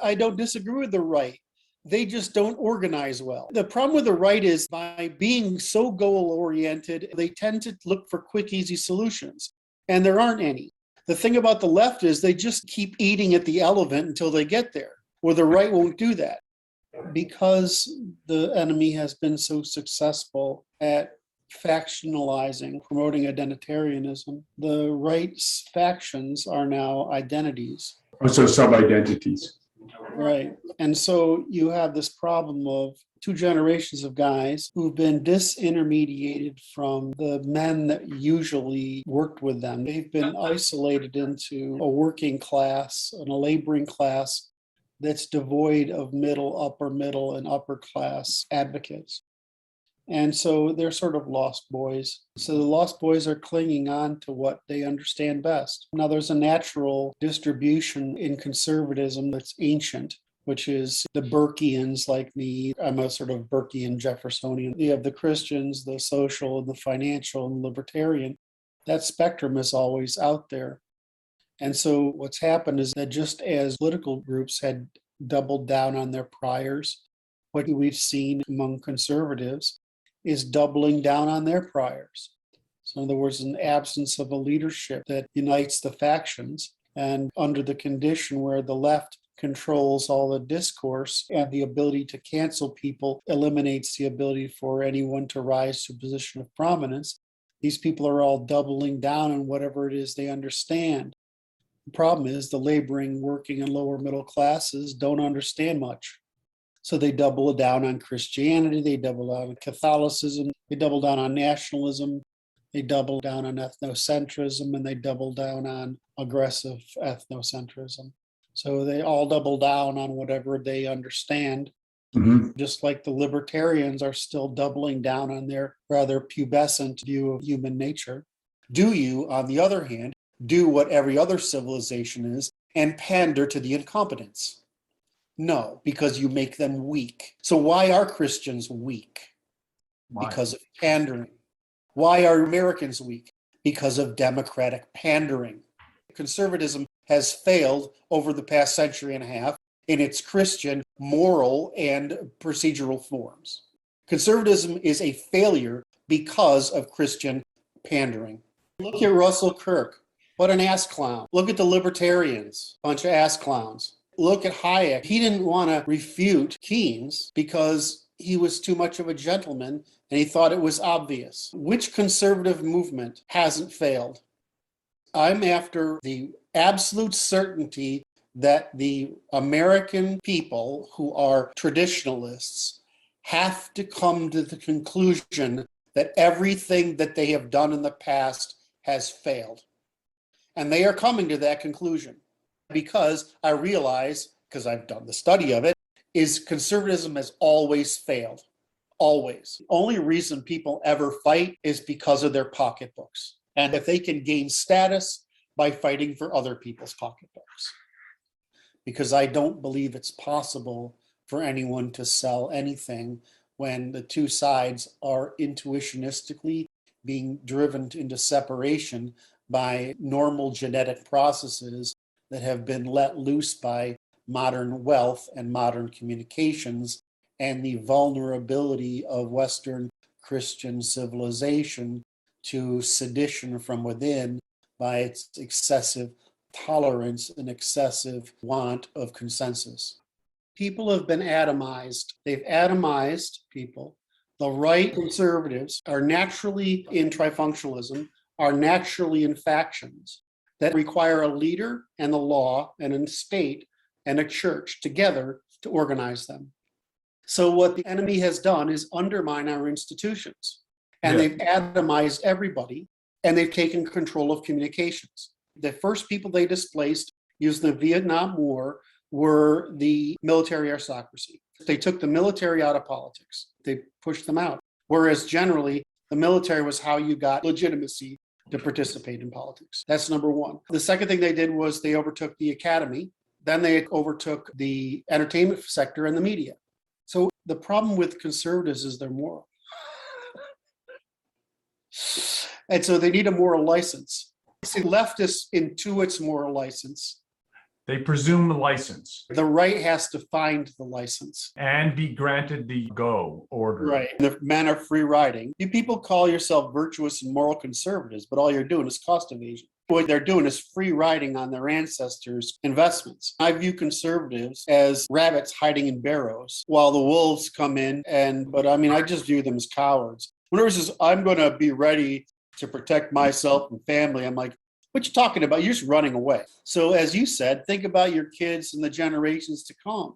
I don't disagree with the right. They just don't organize well. The problem with the right is by being so goal-oriented, they tend to look for quick, easy solutions, and there aren't any. The thing about the left is they just keep eating at the elephant until they get there, where the right won't do that. Because the enemy has been so successful at factionalizing, promoting identitarianism, the right's factions are now identities. Also sub-identities. Right. And so you have this problem of two generations of guys who've been disintermediated from the men that usually worked with them. They've been isolated into a working class and a laboring class that's devoid of middle, and upper class advocates. And so they're sort of lost boys. So the lost boys are clinging on to what they understand best. Now, there's a natural distribution in conservatism that's ancient, which is the Burkeans like me. I'm a sort of Burkean Jeffersonian. You have the Christians, the social, and the financial, and libertarian. That spectrum is always out there. And so what's happened is that just as political groups had doubled down on their priors, what we've seen among conservatives is doubling down on their priors. So in other words, an absence of a leadership that unites the factions, and under the condition where the left controls all the discourse and the ability to cancel people eliminates the ability for anyone to rise to a position of prominence, these people are all doubling down on whatever it is they understand. The problem is the laboring, working, and lower middle classes don't understand much. So they double down on Christianity, they double down on Catholicism, they double down on nationalism, they double down on ethnocentrism, and they double down on aggressive ethnocentrism. So they all double down on whatever they understand, just like the libertarians are still doubling down on their rather pubescent view of human nature. Do you, on the other hand, do what every other civilization is and pander to the incompetents? No, because you make them weak. So why are Christians weak? Why? Because of pandering. Why are Americans weak? Because of democratic pandering. Conservatism has failed over the past century and a half in its Christian moral and procedural forms. Conservatism is a failure because of Christian pandering. Look at Russell Kirk. What an ass clown. Look at the libertarians, bunch of ass clowns. Look at Hayek. He didn't want to refute Keynes because he was too much of a gentleman and he thought it was obvious. Which conservative movement hasn't failed? I'm after the absolute certainty that the American people who are traditionalists have to come to the conclusion that everything that they have done in the past has failed. And they are coming to that conclusion. Because I realize, because I've done the study of it, is conservatism has always failed. Always. The only reason people ever fight is because of their pocketbooks. And if they can gain status by fighting for other people's pocketbooks. Because I don't believe it's possible for anyone to sell anything when the two sides are intuitionistically being driven into separation by normal genetic processes that have been let loose by modern wealth and modern communications and the vulnerability of Western Christian civilization to sedition from within by its excessive tolerance and excessive want of consensus. People have been atomized. They've atomized people. The right conservatives are naturally in trifunctionalism, are naturally in factions that require a leader and the law and a state and a church together to organize them. So what the enemy has done is undermine our institutions. And they've atomized everybody, and they've taken control of communications. The first people they displaced using the Vietnam War were the military aristocracy. They took the military out of politics. They pushed them out. Whereas generally, the military was how you got legitimacy to participate in politics. That's number one. The second thing they did was they overtook the academy. Then they overtook the entertainment sector and the media. So the problem with conservatives is they're moral. And so they need a moral license. See, leftists intuits moral license. They presume the license The right has to find the license. and be granted the go order. Right. The man of free riding. You people call yourself virtuous and moral conservatives, but all you're doing is cost evasion. What they're doing is free riding on their ancestors' investments. I view conservatives as rabbits hiding in barrows while the wolves come in. I just view them as cowards. Whenever it says, I'm going to be ready to protect myself and family, I'm like, what you talking about? You're just running away. So as you said, think about your kids and the generations to come.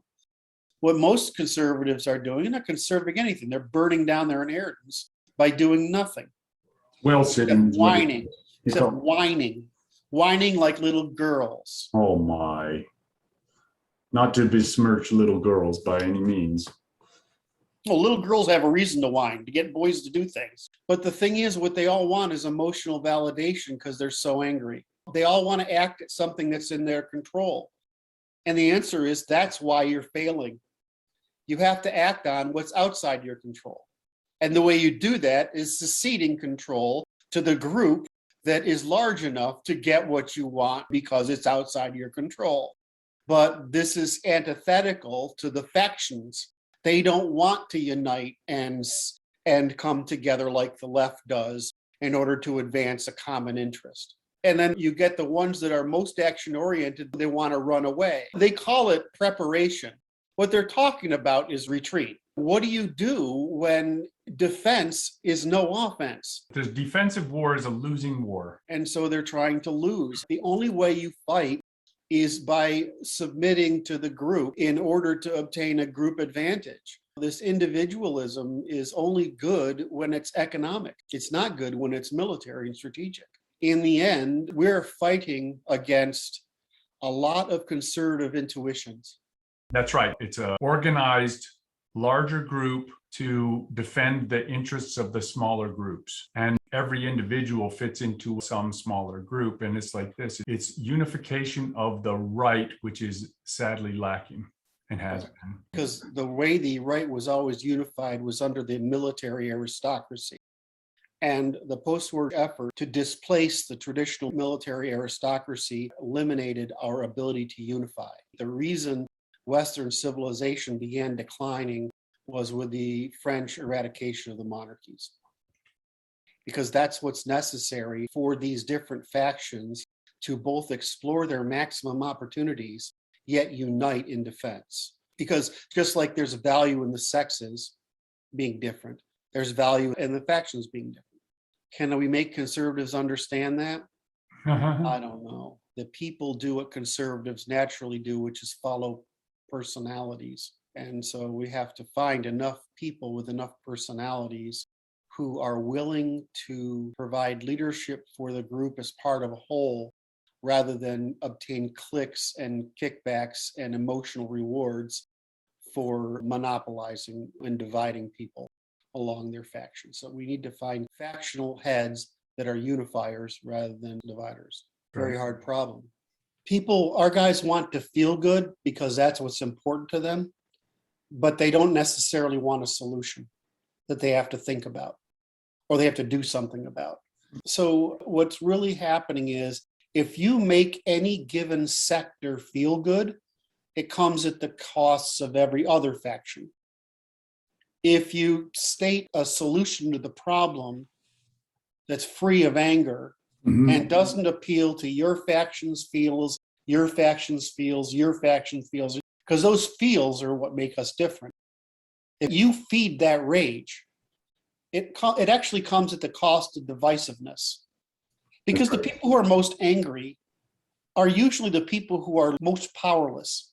What most conservatives are doing, they're not conserving anything. They're burning down their inheritance by doing nothing. Well sitting. Whining. Except whining like little girls. Oh my. Not to besmirch little girls by any means. Well, little girls have a reason to whine, to get boys to do things. But the thing is, what they all want is emotional validation because they're so angry. They all want to act at something that's in their control. And the answer is that's why you're failing. You have to act on what's outside your control. And the way you do that is ceding control to the group that is large enough to get what you want because it's outside your control. But this is antithetical to the factions. They don't want to unite and come together like the left does in order to advance a common interest. And then you get the ones that are most action-oriented, they want to run away. They call it preparation. What they're talking about is retreat. What do you do when defense is no offense? The defensive war is a losing war. And so they're trying to lose. The only way you fight is by submitting to the group in order to obtain a group advantage. This individualism is only good when it's economic. It's not good when it's military and strategic. In the end, we're fighting against a lot of conservative intuitions. That's right. It's an organized, larger group to defend the interests of the smaller groups. And every individual fits into some smaller group. And it's like this. It's unification of the right, which is sadly lacking and has been. Because the way the right was always unified was under the military aristocracy. And the post-war effort to displace the traditional military aristocracy eliminated our ability to unify. The reason Western civilization began declining was with the French eradication of the monarchies. Because that's what's necessary for these different factions to both explore their maximum opportunities, yet unite in defense. Because just like there's value in the sexes being different, there's value in the factions being different. Can we make conservatives understand that? I don't know. The people do what conservatives naturally do, which is follow personalities. And so we have to find enough people with enough personalities who are willing to provide leadership for the group as part of a whole, rather than obtain clicks and kickbacks and emotional rewards for monopolizing and dividing people along their factions. So we need to find factional heads that are unifiers rather than dividers. Very hard problem. Our guys want to feel good because that's what's important to them, but they don't necessarily want a solution that they have to think about or they have to do something about. So what's really happening is if you make any given sector feel good, it comes at the costs of every other faction. If you state a solution to the problem that's free of anger and doesn't appeal to your faction's feels, your faction's feels, your faction feels, because those feels are what make us different. If you feed that rage, it actually comes at the cost of divisiveness. Because the people who are most angry are usually the people who are most powerless.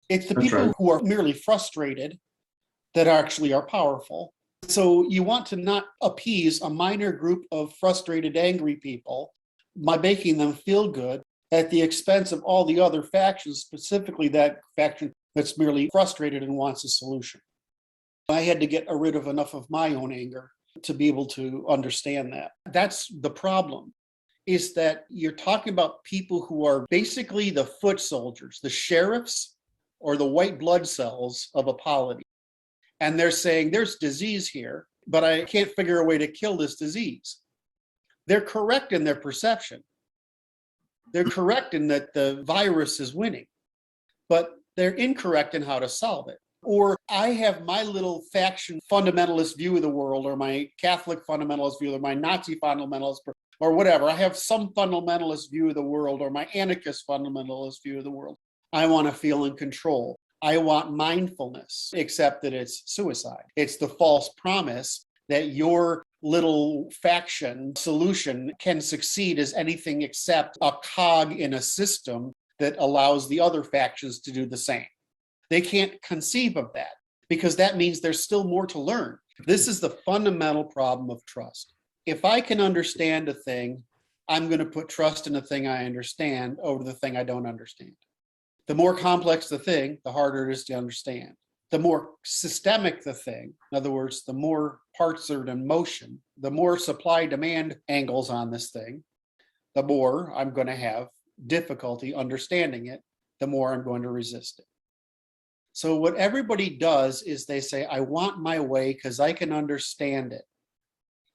It's the people who are merely frustrated that actually are powerful. So you want to not appease a minor group of frustrated, angry people by making them feel good at the expense of all the other factions, specifically that faction that's merely frustrated and wants a solution. I had to get rid of enough of my own anger to be able to understand that. That's the problem, is that you're talking about people who are basically the foot soldiers, the sheriffs or the white blood cells of a polity. And they're saying there's disease here, but I can't figure a way to kill this disease. They're correct in their perception. They're correct in that the virus is winning, but they're incorrect in how to solve it. Or I have my little faction fundamentalist view of the world, or my Catholic fundamentalist view, or my Nazi fundamentalist, or whatever. I have some fundamentalist view of the world, or my anarchist fundamentalist view of the world. I want to feel in control. I want mindfulness, except that it's suicide. It's the false promise that your little faction solution can succeed as anything except a cog in a system that allows the other factions to do the same. They can't conceive of that because that means there's still more to learn. This is the fundamental problem of trust. If I can understand a thing, I'm going to put trust in the thing I understand over the thing I don't understand. The more complex the thing, the harder it is to understand. The more systemic the thing, in other words, the more parts are in motion, the more supply-demand angles on this thing, the more I'm going to have difficulty understanding it, the more I'm going to resist it. So what everybody does is they say, I want my way because I can understand it.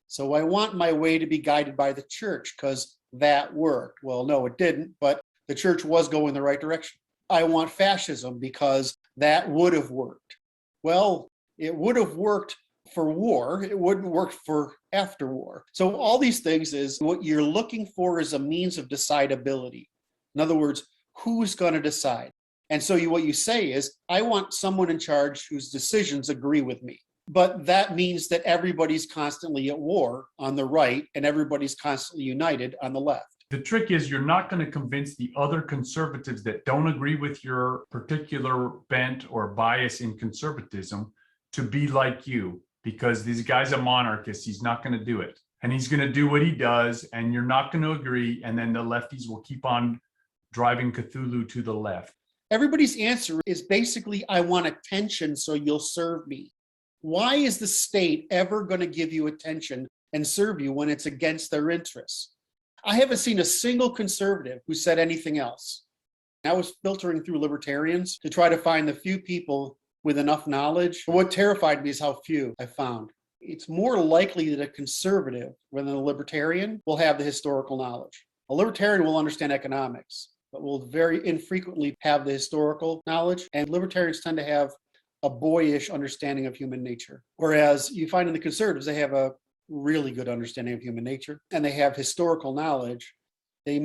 So I want my way to be guided by the church because that worked. Well, no, it didn't, but the church was going the right direction. I want fascism because that would have worked. Well, it would have worked for war. It wouldn't work for after war. So all these things is what you're looking for is a means of decidability. In other words, who's going to decide? And so what you say is, I want someone in charge whose decisions agree with me. But that means that everybody's constantly at war on the right and everybody's constantly united on the left. The trick is you're not going to convince the other conservatives that don't agree with your particular bent or bias in conservatism to be like you, because this guy's a monarchist. He's not going to do it. And he's going to do what he does, and you're not going to agree. And then the lefties will keep on driving Cthulhu to the left. Everybody's answer is basically, I want attention so you'll serve me. Why is the state ever going to give you attention and serve you when it's against their interests? I haven't seen a single conservative who said anything else. I was filtering through libertarians to try to find the few people with enough knowledge. What terrified me is how few I found. It's more likely that a conservative rather than a libertarian will have the historical knowledge. A libertarian will understand economics, but will very infrequently have the historical knowledge. And libertarians tend to have a boyish understanding of human nature. Whereas you find in the conservatives, they have a really good understanding of human nature and they have historical knowledge. They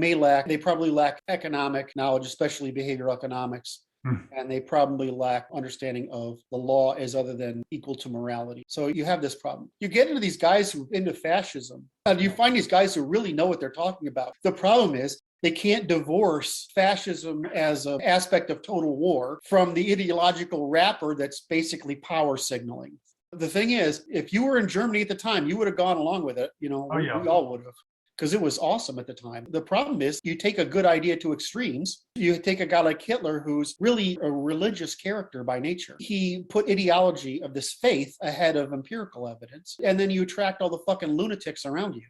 probably lack economic knowledge, especially behavioral economics. And they probably lack understanding of the law as other than equal to morality. So you have this problem. You get into these guys who are into fascism, and you find these guys who really know what they're talking about. The problem is they can't divorce fascism as an aspect of total war from the ideological wrapper that's basically power signaling. The thing is, if you were in Germany at the time, you would have gone along with it. We all would have, because it was awesome at the time. The problem is you take a good idea to extremes. You take a guy like Hitler, who's really a religious character by nature. He put ideology of this faith ahead of empirical evidence. And then you attract all the fucking lunatics around you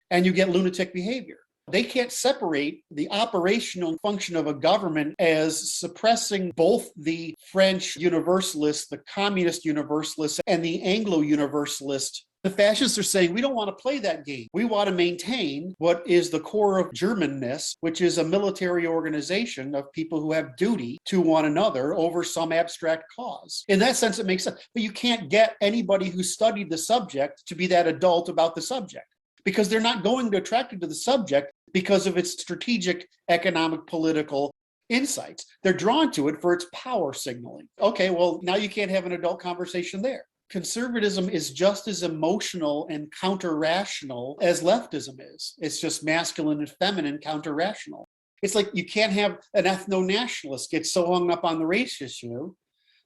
and you get lunatic behavior. They can't separate the operational function of a government as suppressing both the French universalists, the communist universalists, and the Anglo-universalist. The fascists are saying, we don't want to play that game. We want to maintain what is the core of Germanness, which is a military organization of people who have duty to one another over some abstract cause. In that sense, it makes sense. But you can't get anybody who studied the subject to be that adult about the subject, because they're not going to attract you to the subject because of its strategic, economic, political insights. They're drawn to it for its power signaling. Okay, well, now you can't have an adult conversation there. Conservatism is just as emotional and counter-rational as leftism is. It's just masculine and feminine counter-rational. It's like you can't have an ethno-nationalist get so hung up on the race issue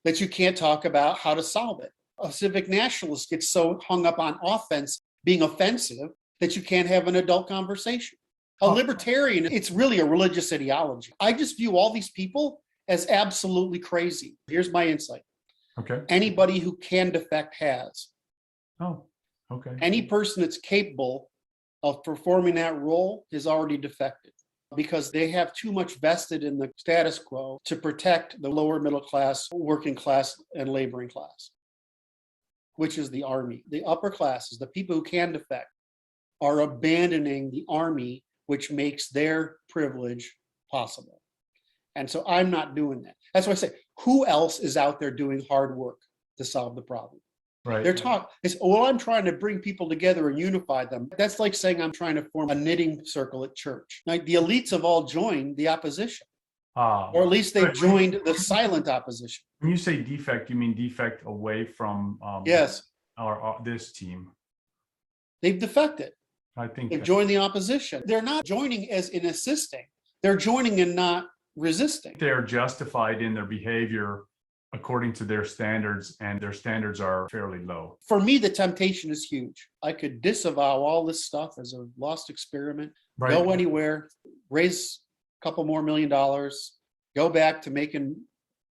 that you can't talk about how to solve it. A civic nationalist gets so hung up on offense being offensive that you can't have an adult conversation. A libertarian, it's really a religious ideology. I just view all these people as absolutely crazy. Here's my insight. Okay. Anybody who can defect has. Oh, okay. Any person that's capable of performing that role is already defected because they have too much vested in the status quo to protect the lower middle class, working class, and laboring class, which is the army. The upper classes, the people who can defect, are abandoning the army which makes their privilege possible. And so I'm not doing that. That's why I say, who else is out there doing hard work to solve the problem? Right. They're talking, well, I'm trying to bring people together and unify them. That's like saying I'm trying to form a knitting circle at church. Like the elites have all joined the opposition, or at least they've joined the silent opposition. When you say defect, you mean defect away from Yes. This team. They've defected. I think They've joined the opposition. They're not joining as in assisting. They're joining and not resisting. They're justified in their behavior according to their standards, and their standards are fairly low. For me, the temptation is huge. I could disavow all this stuff as a lost experiment, Right. go anywhere, raise a couple more $1 million, go back to making,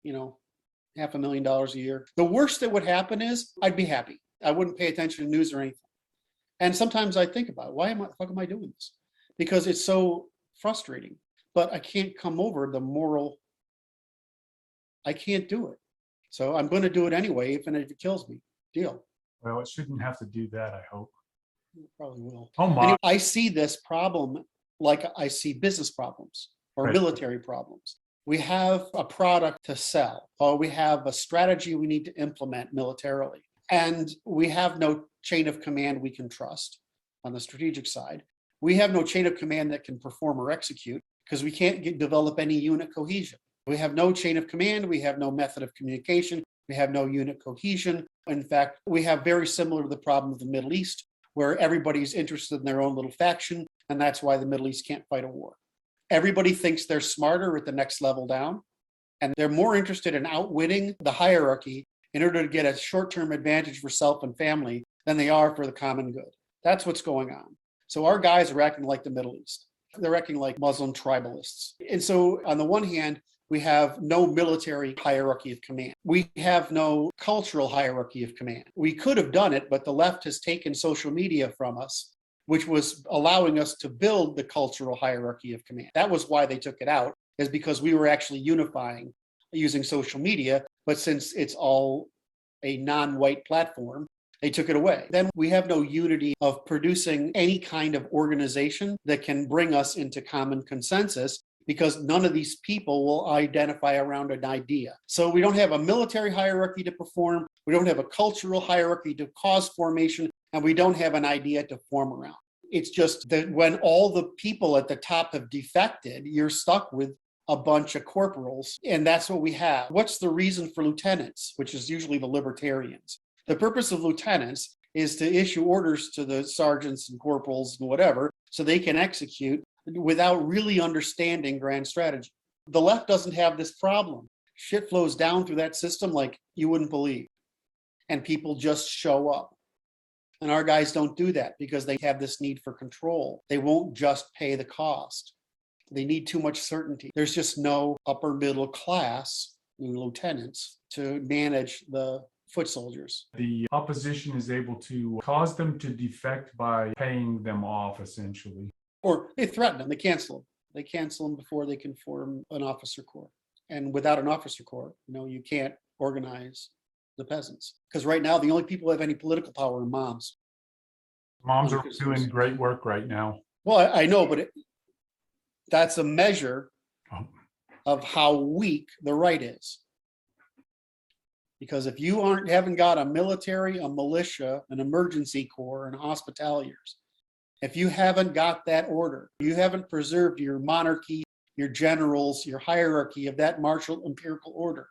$500,000 a year. The worst that would happen is I'd be happy. I wouldn't pay attention to news or anything. And sometimes I think about, the fuck am I doing this? Because it's so frustrating. But I can't come over the moral. I can't do it. So I'm going to do it anyway, even if it kills me. Deal. Well, it shouldn't have to do that, I hope. It probably will. Oh my. Anyway, I see this problem like I see business problems or Right. military problems. We have a product to sell, or we have a strategy we need to implement militarily. And we have no chain of command we can trust on the strategic side. We have no chain of command that can perform or execute because we can't develop any unit cohesion. We have no chain of command. We have no method of communication. We have no unit cohesion. In fact, we have very similar to the problem of the Middle East, where everybody's interested in their own little faction, and that's why the Middle East can't fight a war. Everybody thinks they're smarter at the next level down, and they're more interested in outwitting the hierarchy in order to get a short-term advantage for self and family than they are for the common good. That's what's going on. So our guys are acting like the Middle East. They're acting like Muslim tribalists. And so on the one hand, we have no military hierarchy of command. We have no cultural hierarchy of command. We could have done it, but the left has taken social media from us, which was allowing us to build the cultural hierarchy of command. That was why they took it out, is because we were actually unifying using social media. But since it's all a non-white platform, they took it away. Then we have no unity of producing any kind of organization that can bring us into common consensus, because none of these people will identify around an idea. So we don't have a military hierarchy to perform, we don't have a cultural hierarchy to cause formation, and we don't have an idea to form around. It's just that when all the people at the top have defected, you're stuck with a bunch of corporals, and that's what we have. What's the reason for lieutenants, which is usually the libertarians? The purpose of lieutenants is to issue orders to the sergeants and corporals and whatever, so they can execute without really understanding grand strategy. The left doesn't have this problem. Shit flows down through that system like you wouldn't believe. And people just show up. And our guys don't do that because they have this need for control. They won't just pay the cost. They need too much certainty. There's just no upper middle class lieutenants to manage the foot soldiers. The opposition is able to cause them to defect by paying them off, essentially. Or they threaten them, they cancel them. They cancel them before they can form an officer corps. And without an officer corps, you can't organize the peasants. Because right now, the only people who have any political power are moms. Moms are doing great work right now. Well, I know, but that's a measure of how weak the right is. Because if you haven't got a military, a militia, an emergency corps, and hospitaliers, if you haven't got that order, you haven't preserved your monarchy, your generals, your hierarchy of that martial empirical order,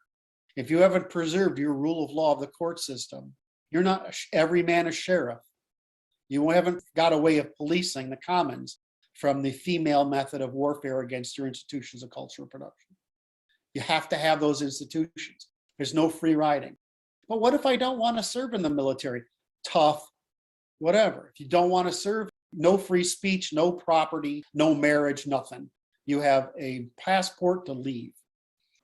if you haven't preserved your rule of law of the court system, you're not every man a sheriff. You haven't got a way of policing the commons from the female method of warfare against your institutions of cultural production. You have to have those institutions. There's no free riding. But what if I don't want to serve in the military? Tough, whatever. If you don't want to serve, no free speech, no property, no marriage, nothing. You have a passport to leave.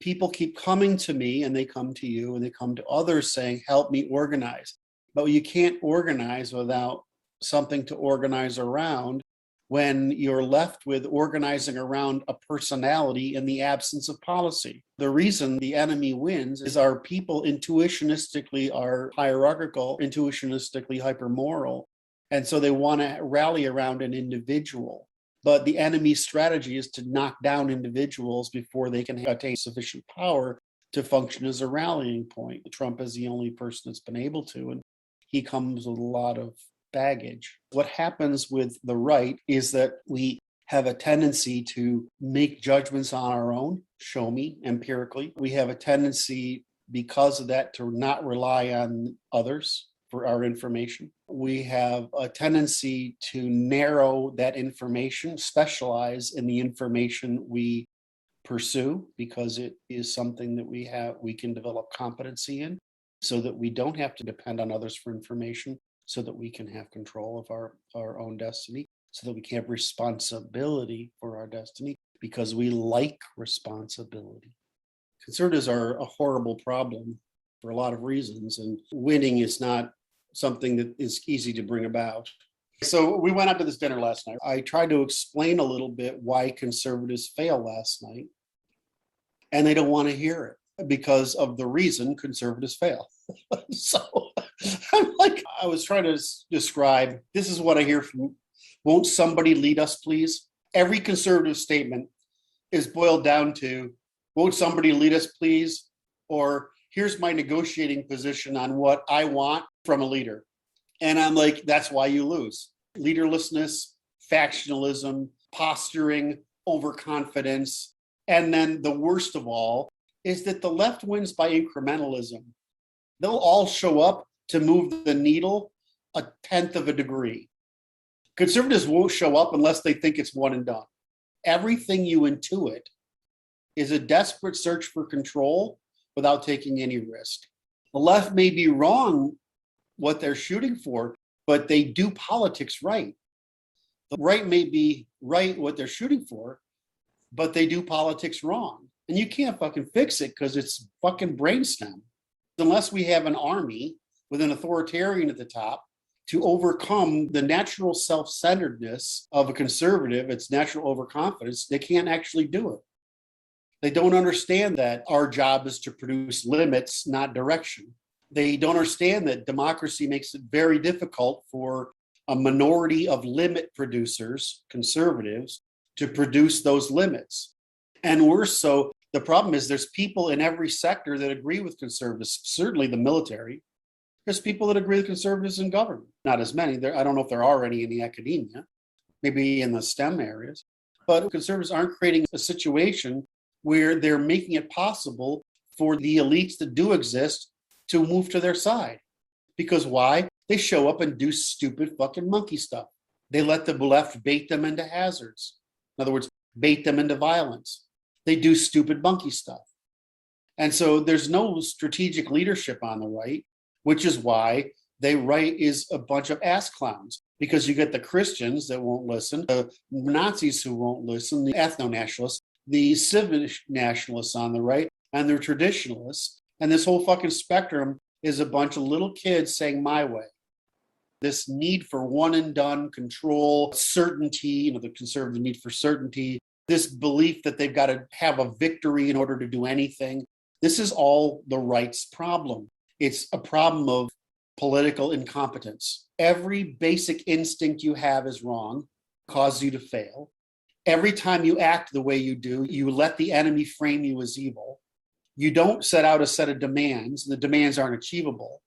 People keep coming to me, and they come to you, and they come to others saying, help me organize. But you can't organize without something to organize around when you're left with organizing around a personality in the absence of policy. The reason the enemy wins is our people intuitionistically are hierarchical, intuitionistically hypermoral. And so they want to rally around an individual. But the enemy's strategy is to knock down individuals before they can attain sufficient power to function as a rallying point. Trump is the only person that's been able to, and he comes with a lot of baggage. What happens with the right is that we have a tendency to make judgments on our own, show me empirically. We have a tendency because of that to not rely on others for our information. We have a tendency to narrow that information, specialize in the information we pursue because it is something that we can develop competency in, so that we don't have to depend on others for information, so that we can have control of our own destiny, so that we can have responsibility for our destiny because we like responsibility. Conservatives are a horrible problem for a lot of reasons, and winning is not something that is easy to bring about. So we went out to this dinner last night. I tried to explain a little bit why conservatives failed last night, and they don't want to hear it because of the reason conservatives fail. So I was trying to describe, this is what I hear from, won't somebody lead us, please? Every conservative statement is boiled down to, won't somebody lead us, please? Or here's my negotiating position on what I want from a leader. And I'm like, that's why you lose. Leaderlessness, factionalism, posturing, overconfidence. And then the worst of all is that the left wins by incrementalism. They'll all show up to move the needle 1/10 of a degree. Conservatives won't show up unless they think it's one and done. Everything you intuit is a desperate search for control without taking any risk. The left may be wrong what they're shooting for, but they do politics right. The right may be right what they're shooting for, but they do politics wrong. And you can't fucking fix it because it's fucking brainstem. Unless we have an army with an authoritarian at the top to overcome the natural self-centeredness of a conservative, its natural overconfidence, they can't actually do it. They don't understand that our job is to produce limits, not direction. They don't understand that democracy makes it very difficult for a minority of limit producers, conservatives, to produce those limits. And worse so, the problem is there's people in every sector that agree with conservatives, certainly the military. There's people that agree with conservatives in government. Not as many. I don't know if there are any in the academia, maybe in the STEM areas. But conservatives aren't creating a situation where they're making it possible for the elites that do exist to move to their side. Because why? They show up and do stupid fucking monkey stuff. They let the left bait them into hazards. In other words, bait them into violence. They do stupid monkey stuff. And so there's no strategic leadership on the right, which is why the right is a bunch of ass clowns. Because you get the Christians that won't listen, the Nazis who won't listen, the ethno-nationalists, the civic nationalists on the right, and they're traditionalists. And this whole fucking spectrum is a bunch of little kids saying my way. This need for one and done control, certainty, the conservative need for certainty, this belief that they've got to have a victory in order to do anything. This is all the right's problem. It's a problem of political incompetence. Every basic instinct you have is wrong, causes you to fail. Every time you act the way you do, you let the enemy frame you as evil. You don't set out a set of demands, and the demands aren't achievable.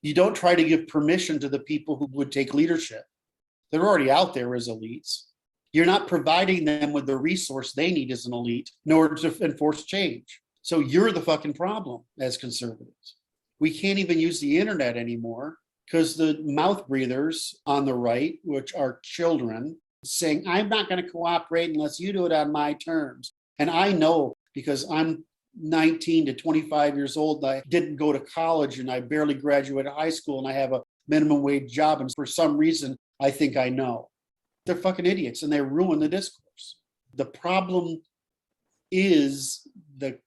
You don't try to give permission to the people who would take leadership. They're already out there as elites. You're not providing them with the resource they need as an elite in order to enforce change. So you're the fucking problem as conservatives. We can't even use the internet anymore because the mouth breathers on the right, which are children, saying, I'm not going to cooperate unless you do it on my terms. And I know because I'm 19 to 25 years old, I didn't go to college and I barely graduated high school and I have a minimum wage job. And for some reason, I think I know. They're fucking idiots and they ruin the discourse. The problem is the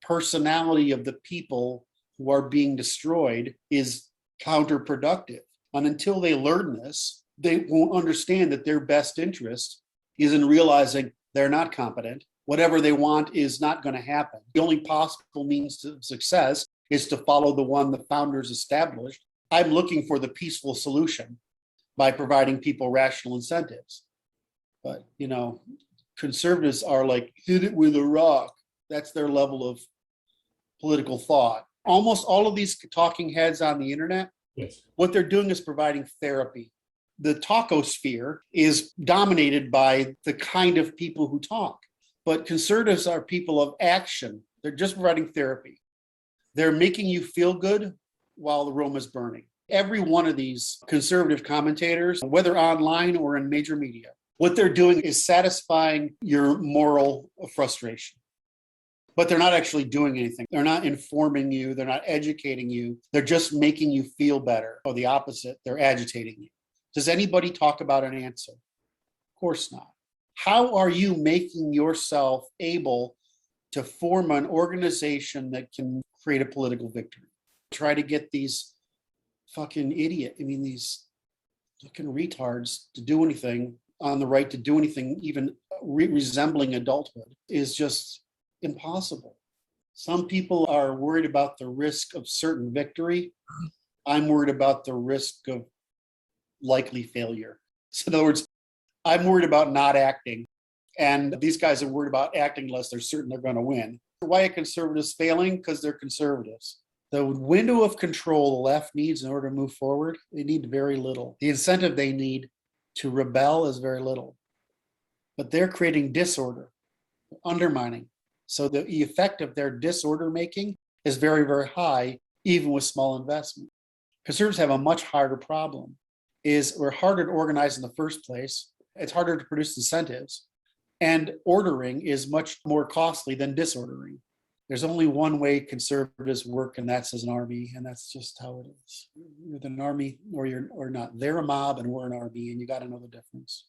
personality of the people who are being destroyed is counterproductive. And until they learn this, they won't understand that their best interest is in realizing they're not competent. Whatever they want is not going to happen. The only possible means to success is to follow the one the founders established. I'm looking for the peaceful solution by providing people rational incentives. But, conservatives are like, hit it with a rock. That's their level of political thought. Almost all of these talking heads on the internet, Yes. what they're doing is providing therapy. The talkosphere is dominated by the kind of people who talk, but conservatives are people of action. They're just providing therapy. They're making you feel good while the room is burning. Every one of these conservative commentators, whether online or in major media, what they're doing is satisfying your moral frustration. But they're not actually doing anything. They're not informing you. They're not educating you. They're just making you feel better. Or the opposite, they're agitating you. Does anybody talk about an answer? Of course not. How are you making yourself able to form an organization that can create a political victory? Try to get these these fucking retards to do anything on the right to do anything, even resembling adulthood, is just impossible. Some people are worried about the risk of certain victory. I'm worried about the risk of likely failure. So in other words, I'm worried about not acting, and these guys are worried about acting unless they're certain they're going to win. Why are conservatives failing? Because they're conservatives. The window of control the left needs in order to move forward, they need very little. The incentive they need to rebel is very little. But they're creating disorder, undermining. So the effect of their disorder making is very, very high, even with small investment. Conservatives have a much harder problem. We're harder to organize in the first place. It's harder to produce incentives. And ordering is much more costly than disordering. There's only one way conservatives work, and that's as an army, and that's just how it is. You're an army or not. They're a mob and we're an army, and you got to know the difference.